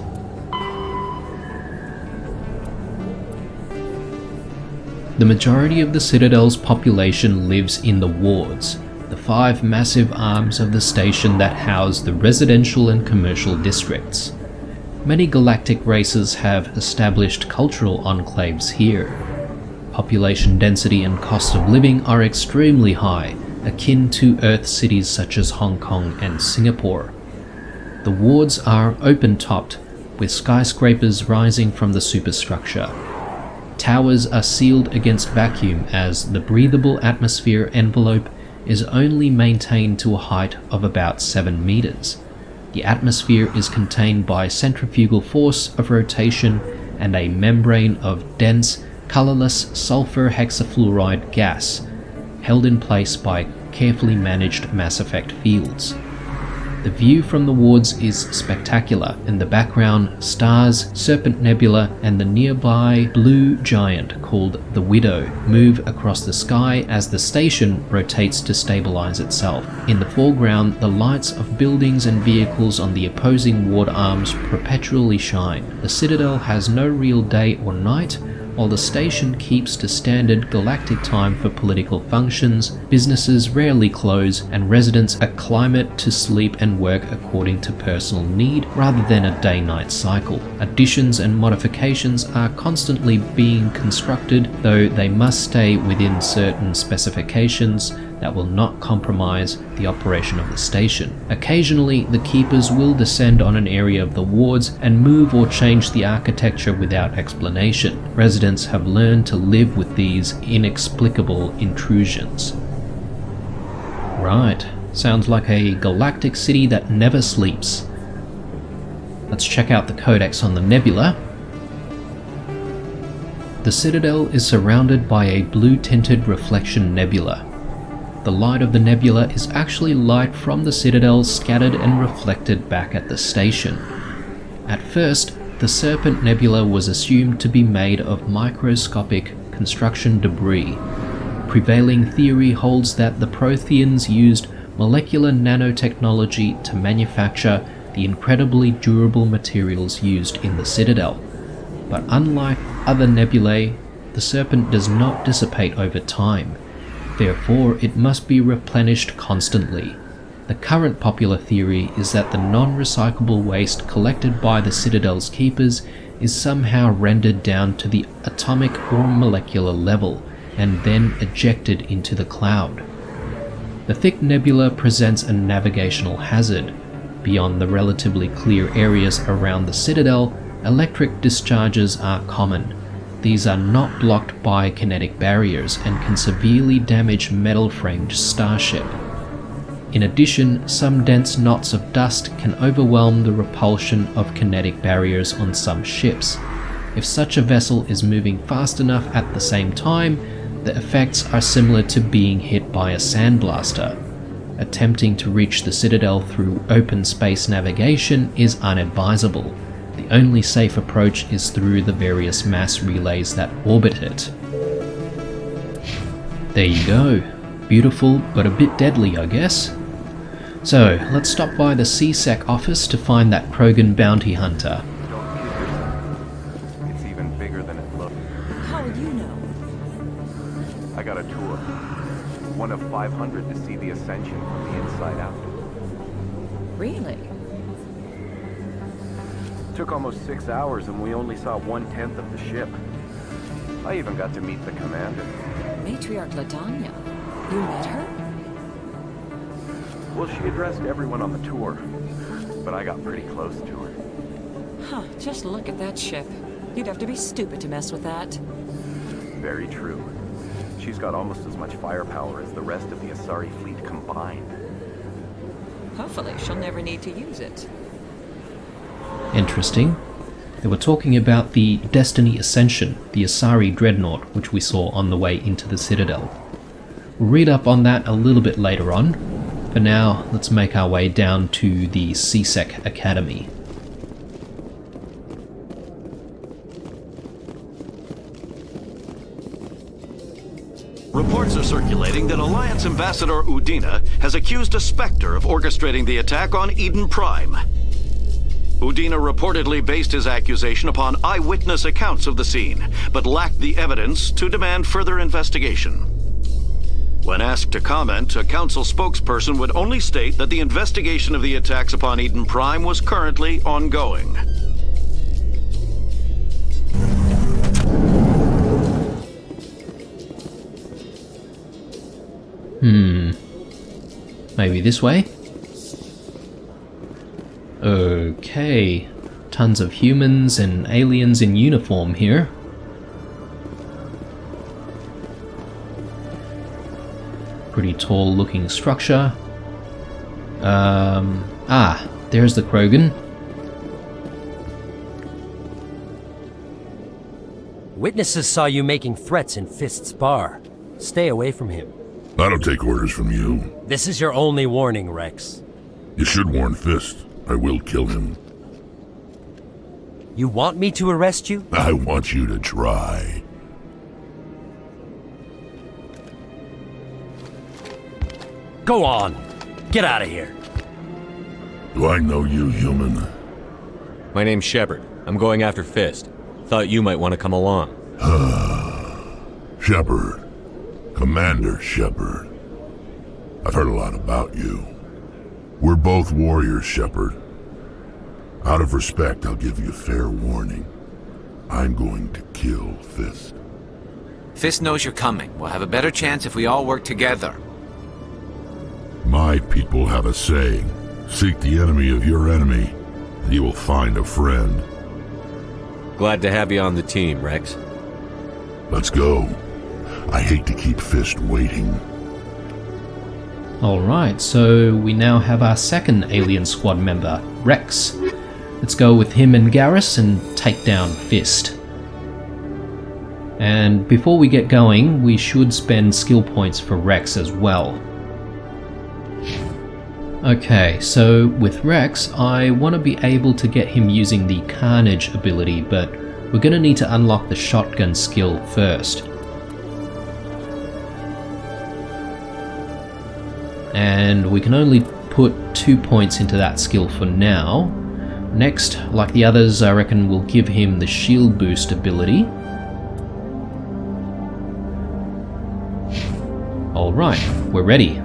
The majority of the Citadel's population lives in the wards, the 5 massive arms of the station that house the residential and commercial districts. Many galactic races have established cultural enclaves here. Population density and cost of living are extremely high, akin to Earth cities such as Hong Kong and Singapore. The wards are open-topped, with skyscrapers rising from the superstructure. Towers are sealed against vacuum as the breathable atmosphere envelope is only maintained to a height of about 7 meters. The atmosphere is contained by centrifugal force of rotation and a membrane of dense, colorless sulfur hexafluoride gas, held in place by carefully managed Mass Effect fields. The view from the wards is spectacular. In the background, stars, Serpent Nebula, and the nearby blue giant called the Widow move across the sky as the station rotates to stabilize itself. In the foreground, the lights of buildings and vehicles on the opposing ward arms perpetually shine. The Citadel has no real day or night, While the station keeps to standard galactic time for political functions, businesses rarely close, and residents acclimate to sleep and work according to personal need rather than a day-night cycle. Additions and modifications are constantly being constructed, though they must stay within certain specifications that will not compromise the operation of the station. Occasionally, the Keepers will descend on an area of the wards and move or change the architecture without explanation. Residents have learned to live with these inexplicable intrusions. Right, sounds like a galactic city that never sleeps. Let's check out the codex on the nebula. The Citadel is surrounded by a blue-tinted reflection nebula. The light of the nebula is actually light from the Citadel scattered and reflected back at the station. At first, the Serpent Nebula was assumed to be made of microscopic construction debris. Prevailing theory holds that the Protheans used molecular nanotechnology to manufacture the incredibly durable materials used in the Citadel. But unlike other nebulae, the Serpent does not dissipate over time. Therefore, it must be replenished constantly. The current popular theory is that the non-recyclable waste collected by the Citadel's Keepers is somehow rendered down to the atomic or molecular level, and then ejected into the cloud. The thick nebula presents a navigational hazard. Beyond the relatively clear areas around the Citadel, electric discharges are common. These are not blocked by kinetic barriers and can severely damage metal-framed starship. In addition, some dense knots of dust can overwhelm the repulsion of kinetic barriers on some ships. If such a vessel is moving fast enough at the same time, the effects are similar to being hit by a sandblaster. Attempting to reach the Citadel through open space navigation is unadvisable. The only safe approach is through the various mass relays that orbit it. There you go. Beautiful, but a bit deadly, I guess. So, let's stop by the CSEC office to find that Krogan bounty hunter. It's even bigger than it looks. How would you know? I got a tour. One of 500 to see the Ascension from the inside out. Really? Took almost 6 hours and we only saw 1/10 of the ship. I even got to meet the commander. Matriarch Ladanya. You met her? Well, she addressed everyone on the tour, but I got pretty close to her. Huh, just look at that ship. You'd have to be stupid to mess with that. Very true. She's got almost as much firepower as the rest of the Asari fleet combined. Hopefully she'll never need to use it. Interesting. They were talking about the Destiny Ascension, the Asari Dreadnought, which we saw on the way into the Citadel. We'll read up on that a little bit later on. For now, let's make our way down to the CSEC Academy. Reports are circulating that Alliance Ambassador Udina has accused a Spectre of orchestrating the attack on Eden Prime. Udina reportedly based his accusation upon eyewitness accounts of the scene, but lacked the evidence to demand further investigation. When asked to comment, a council spokesperson would only state that the investigation of the attacks upon Eden Prime was currently ongoing. Maybe this way? Okay. Tons of humans and aliens in uniform here. Pretty tall looking structure. There's the Krogan. Witnesses saw you making threats in Fist's bar. Stay away from him. I don't take orders from you. This is your only warning, Rex. You should warn Fist. I will kill him. You want me to arrest you? I want you to try. Go on. Get out of here. Do I know you, human? My name's Shepard. I'm going after Fist. Thought you might want to come along. Shepard. Commander Shepard. I've heard a lot about you. We're both warriors, Shepard. Out of respect, I'll give you a fair warning. I'm going to kill Fist. Fist knows you're coming. We'll have a better chance if we all work together. My people have a saying. Seek the enemy of your enemy, and you will find a friend. Glad to have you on the team, Rex. Let's go. I hate to keep Fist waiting. Alright, so we now have our second alien squad member, Rex. Let's go with him and Garrus and take down Fist. And before we get going, we should spend skill points for Rex as well. Okay, so with Rex, I want to be able to get him using the Carnage ability, but we're going to need to unlock the shotgun skill first. And we can only put 2 points into that skill for now. Next, like the others, I reckon we'll give him the shield boost ability. Alright, we're ready.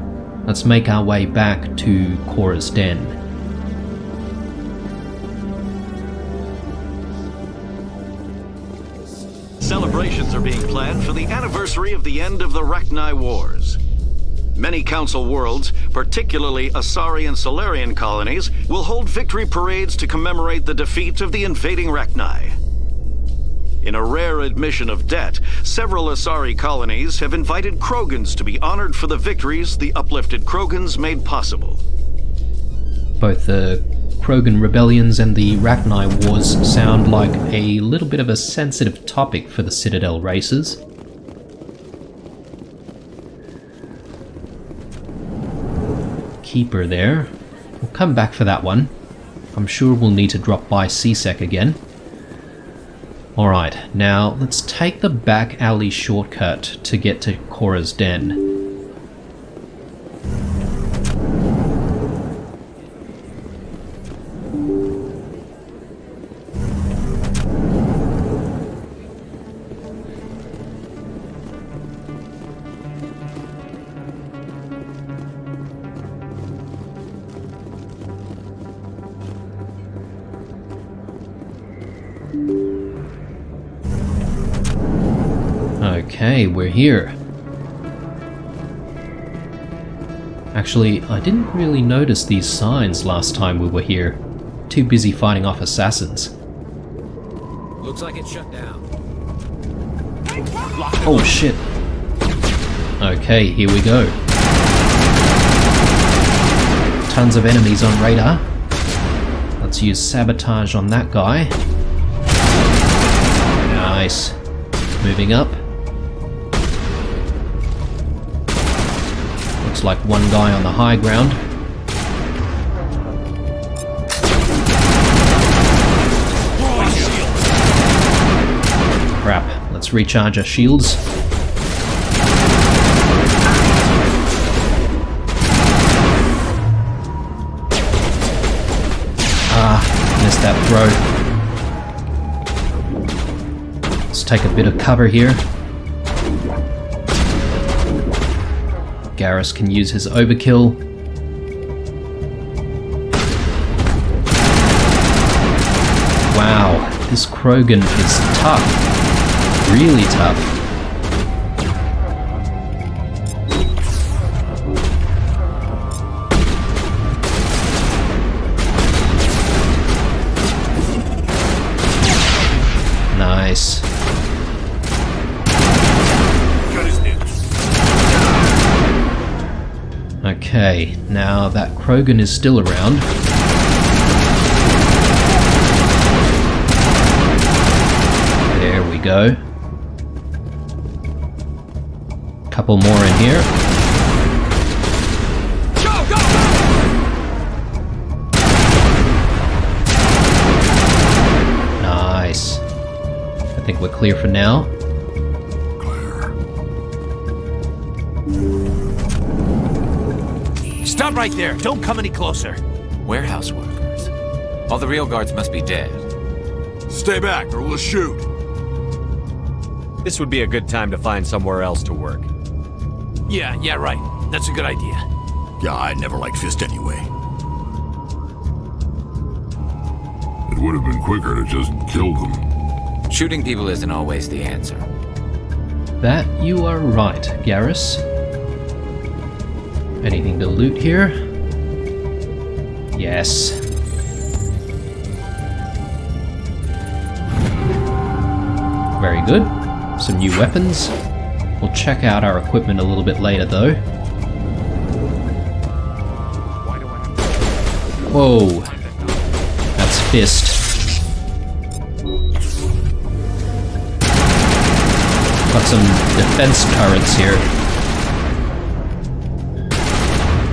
Let's make our way back to Cora's Den. Celebrations are being planned for the anniversary of the end of the Rachni Wars. Many Council worlds, particularly Asari and Solarian colonies, will hold victory parades to commemorate the defeat of the invading Rachni. In a rare admission of debt, several Asari colonies have invited Krogans to be honored for the victories the uplifted Krogans made possible. Both the Krogan rebellions and the Rachni Wars sound like a little bit of a sensitive topic for the Citadel races. Keeper there. We'll come back for that one. I'm sure we'll need to drop by CSEC again. Alright, now let's take the back alley shortcut to get to Cora's Den. Okay, we're here. Actually, I didn't really notice these signs last time we were here. Too busy fighting off assassins. Looks like it's shut down. Oh shit. Okay, here we go. Tons of enemies on radar. Let's use sabotage on that guy. Nice. Moving up. Looks like one guy on the high ground. Crap, let's recharge our shields. Ah, missed that throw. Let's take a bit of cover here. Garrus can use his overkill. Wow, this Krogan is tough. Really tough. Nice. Okay, now that Krogan is still around. There we go. Couple more in here. Go, go! Nice. I think we're clear for now. Stop right there! Don't come any closer! Warehouse workers. All the real guards must be dead. Stay back or we'll shoot. This would be a good time to find somewhere else to work. Yeah, right. That's a good idea. Yeah, I never liked Fist anyway. It would have been quicker to just kill them. Shooting people isn't always the answer. That you are right, Garrus. Anything to loot here? Yes. Very good. Some new weapons. We'll check out our equipment a little bit later though. Whoa. That's Fist. Got some defense turrets here.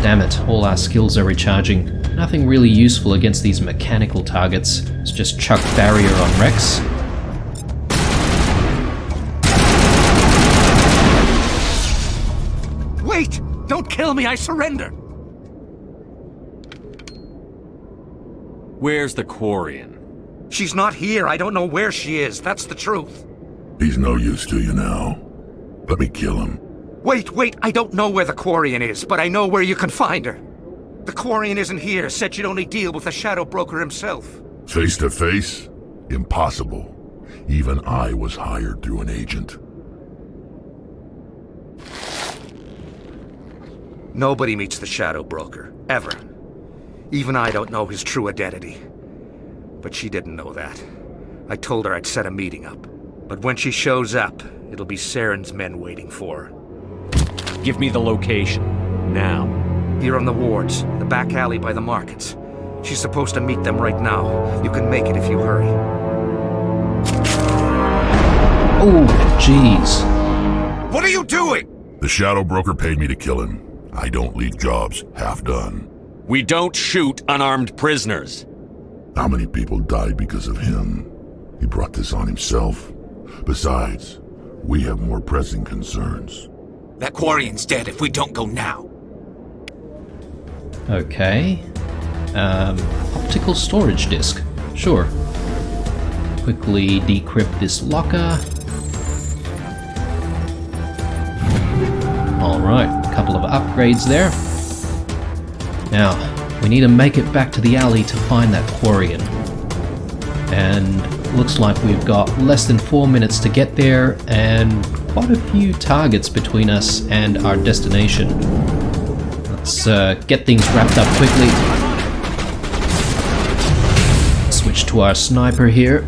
Damn it, all our skills are recharging. Nothing really useful against these mechanical targets. Let's just chuck barrier on Rex. Wait! Don't kill me, I surrender! Where's the Quarian? She's not here, I don't know where she is, that's the truth. He's no use to you now. Let me kill him. Wait, I don't know where the Quarian is, but I know where you can find her. The Quarian isn't here, said she'd only deal with the Shadow Broker himself. Face to face? Impossible. Even I was hired through an agent. Nobody meets the Shadow Broker, ever. Even I don't know his true identity. But she didn't know that. I told her I'd set a meeting up. But when she shows up, it'll be Saren's men waiting for her. Give me the location. Now. Here on the wards, the back alley by the markets. She's supposed to meet them right now. You can make it if you hurry. Oh, jeez. What are you doing? The Shadow Broker paid me to kill him. I don't leave jobs half done. We don't shoot unarmed prisoners. How many people died because of him? He brought this on himself. Besides, we have more pressing concerns. That Quarian's dead if we don't go now. Okay. Optical storage disk. Sure. Quickly decrypt this locker. Alright, a couple of upgrades there. Now, we need to make it back to the alley to find that Quarian. And looks like we've got less than 4 minutes to get there, and quite a few targets between us and our destination. Let's get things wrapped up quickly. Switch to our sniper here.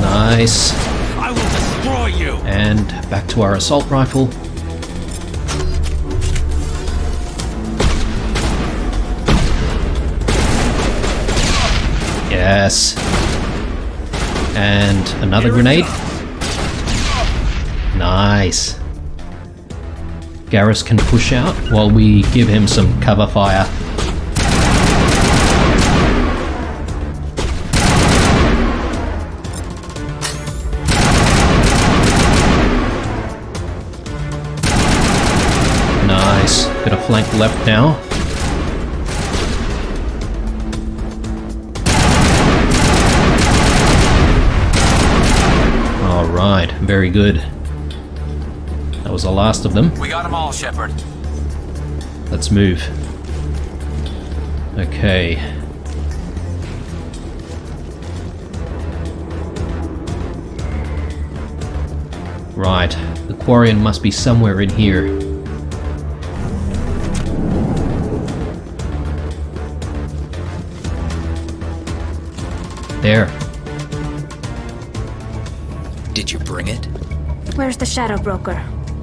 Nice. I will destroy you. And back to our assault rifle. Yes. And another grenade. Nice. Garrus can push out while we give him some cover fire. Nice. Bit of flank left now. Alright, very good. That was the last of them. We got them all, Shepard. Let's move. Okay. Right, the Quarian must be somewhere in here. There. Did you bring it? Where's the Shadow Broker?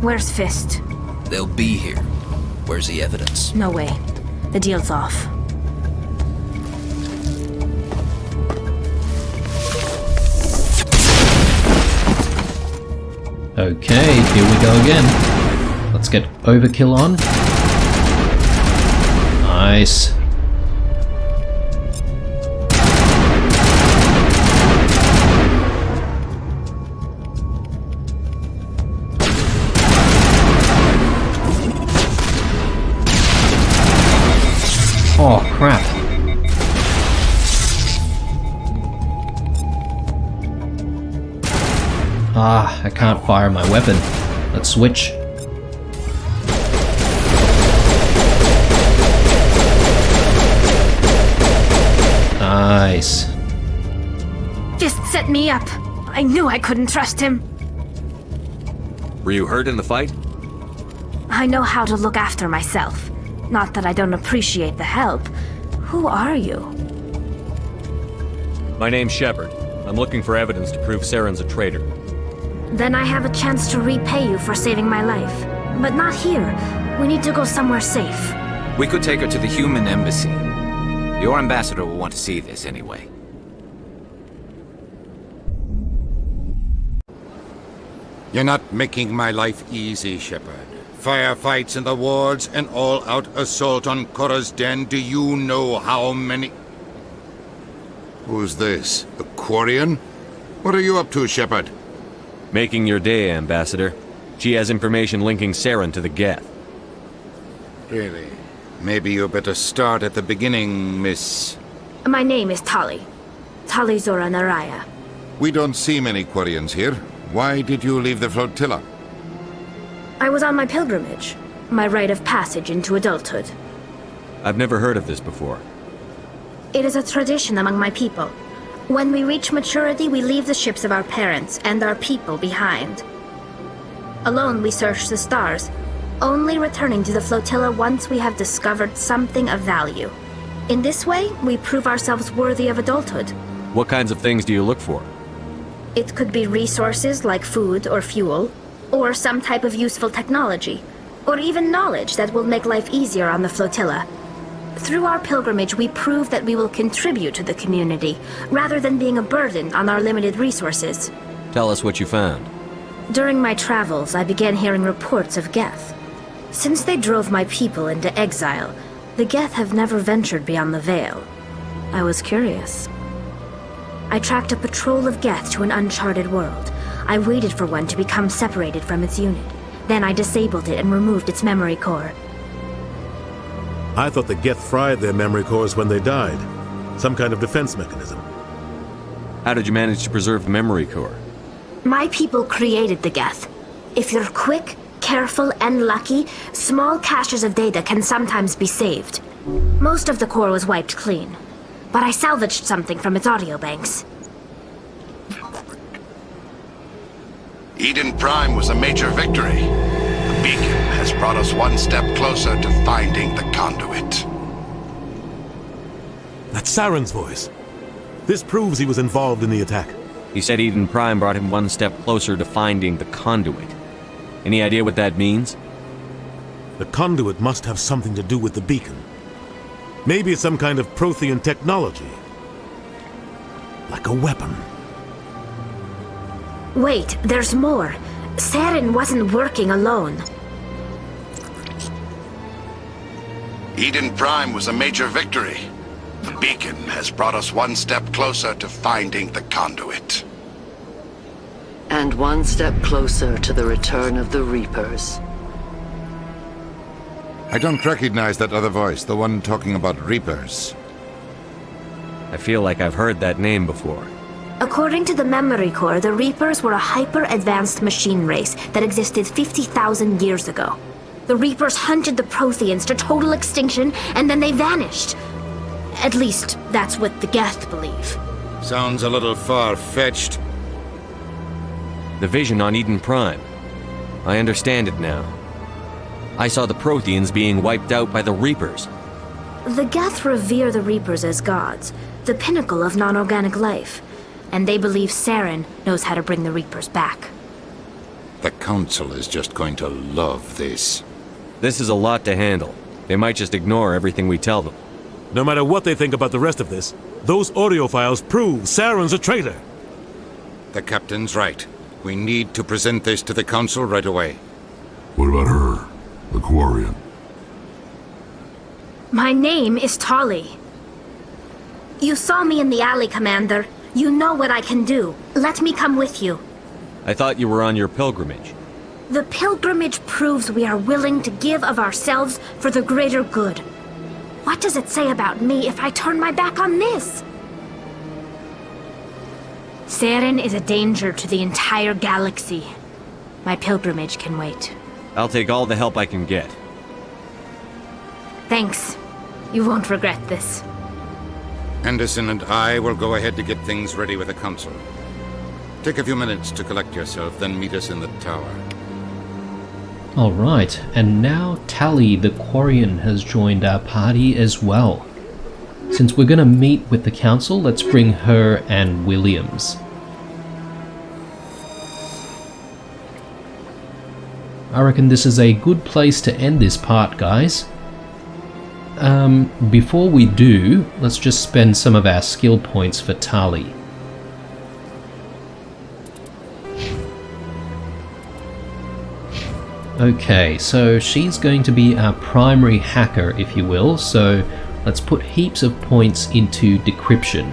Where's Fist? They'll be here. Where's the evidence? No way. The deal's off. Okay, here we go again. Let's get overkill on. Nice. Ah, I can't fire my weapon. Let's switch. Nice. Fist set me up. I knew I couldn't trust him. Were you hurt in the fight? I know how to look after myself. Not that I don't appreciate the help. Who are you? My name's Shepard. I'm looking for evidence to prove Saren's a traitor. Then I have a chance to repay you for saving my life. But not here. We need to go somewhere safe. We could take her to the human embassy. Your ambassador will want to see this anyway. You're not making my life easy, Shepard. Firefights in the wards, an all-out assault on Korra's den. Do you know how many... Who's this? A Quarian? What are you up to, Shepard? Making your day, Ambassador. She has information linking Saren to the Geth. Really? Maybe you better start at the beginning, Miss... My name is Tali. Tali Zora Naraya. We don't see many Quarians here. Why did you leave the flotilla? I was on my pilgrimage. My rite of passage into adulthood. I've never heard of this before. It is a tradition among my people. When we reach maturity, we leave the ships of our parents and our people behind. Alone, we search the stars, only returning to the flotilla once we have discovered something of value. In this way, we prove ourselves worthy of adulthood. What kinds of things do you look for? It could be resources like food or fuel, or some type of useful technology, or even knowledge that will make life easier on the flotilla. Through our pilgrimage, we prove that we will contribute to the community, rather than being a burden on our limited resources. Tell us what you found. During my travels, I began hearing reports of Geth. Since they drove my people into exile, the Geth have never ventured beyond the Veil. I was curious. I tracked a patrol of Geth to an uncharted world. I waited for one to become separated from its unit. Then I disabled it and removed its memory core. I thought the Geth fried their memory cores when they died. Some kind of defense mechanism. How did you manage to preserve the memory core? My people created the Geth. If you're quick, careful, and lucky, small caches of data can sometimes be saved. Most of the core was wiped clean, but I salvaged something from its audio banks. Eden Prime was a major victory. The beacon has brought us one step closer to finding the conduit. That's Saren's voice. This proves he was involved in the attack. He said Eden Prime brought him one step closer to finding the conduit. Any idea what that means? The conduit must have something to do with the beacon. Maybe it's some kind of Prothean technology. Like a weapon. Wait, there's more. Saren wasn't working alone. Eden Prime was a major victory. The beacon has brought us one step closer to finding the conduit. And one step closer to the return of the Reapers. I don't recognize that other voice, the one talking about Reapers. I feel like I've heard that name before. According to the memory core, the Reapers were a hyper-advanced machine race that existed 50,000 years ago. The Reapers hunted the Protheans to total extinction, and then they vanished. At least, that's what the Geth believe. Sounds a little far-fetched. The vision on Eden Prime. I understand it now. I saw the Protheans being wiped out by the Reapers. The Geth revere the Reapers as gods, the pinnacle of non-organic life. And they believe Saren knows how to bring the Reapers back. The Council is just going to love this. This is a lot to handle. They might just ignore everything we tell them. No matter what they think about the rest of this, those audio files prove Saren's a traitor. The Captain's right. We need to present this to the Council right away. What about her? The Quarian? My name is Tali. You saw me in the alley, Commander. You know what I can do. Let me come with you. I thought you were on your pilgrimage. The pilgrimage proves we are willing to give of ourselves for the greater good. What does it say about me if I turn my back on this? Saren is a danger to the entire galaxy. My pilgrimage can wait. I'll take all the help I can get. Thanks. You won't regret this. Anderson and I will go ahead to get things ready with the Council. Take a few minutes to collect yourself, then meet us in the tower. Alright, and now Tally the Quarian has joined our party as well. Since we're gonna meet with the Council, let's bring her and Williams. I reckon this is a good place to end this part, guys. Before we do, let's just spend some of our skill points for Tali. Okay, so she's going to be our primary hacker, if you will, so let's put heaps of points into decryption.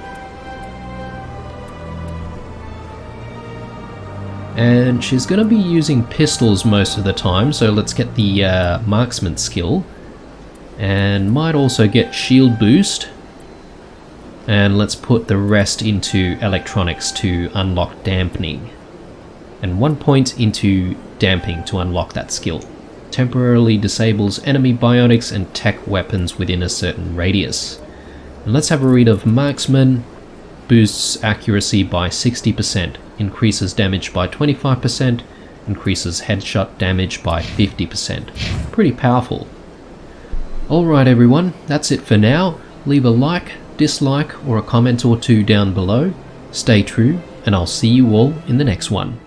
And she's going to be using pistols most of the time, so let's get the marksman skill. And might also get shield boost. And let's put the rest into electronics to unlock dampening. And 1 point into damping to unlock that skill. Temporarily disables enemy biotics and tech weapons within a certain radius. And let's have a read of marksman. Boosts accuracy by 60%, increases damage by 25%, increases headshot damage by 50%. Pretty powerful. Alright everyone, that's it for now. Leave a like, dislike, or a comment or two down below. Stay true, and I'll see you all in the next one.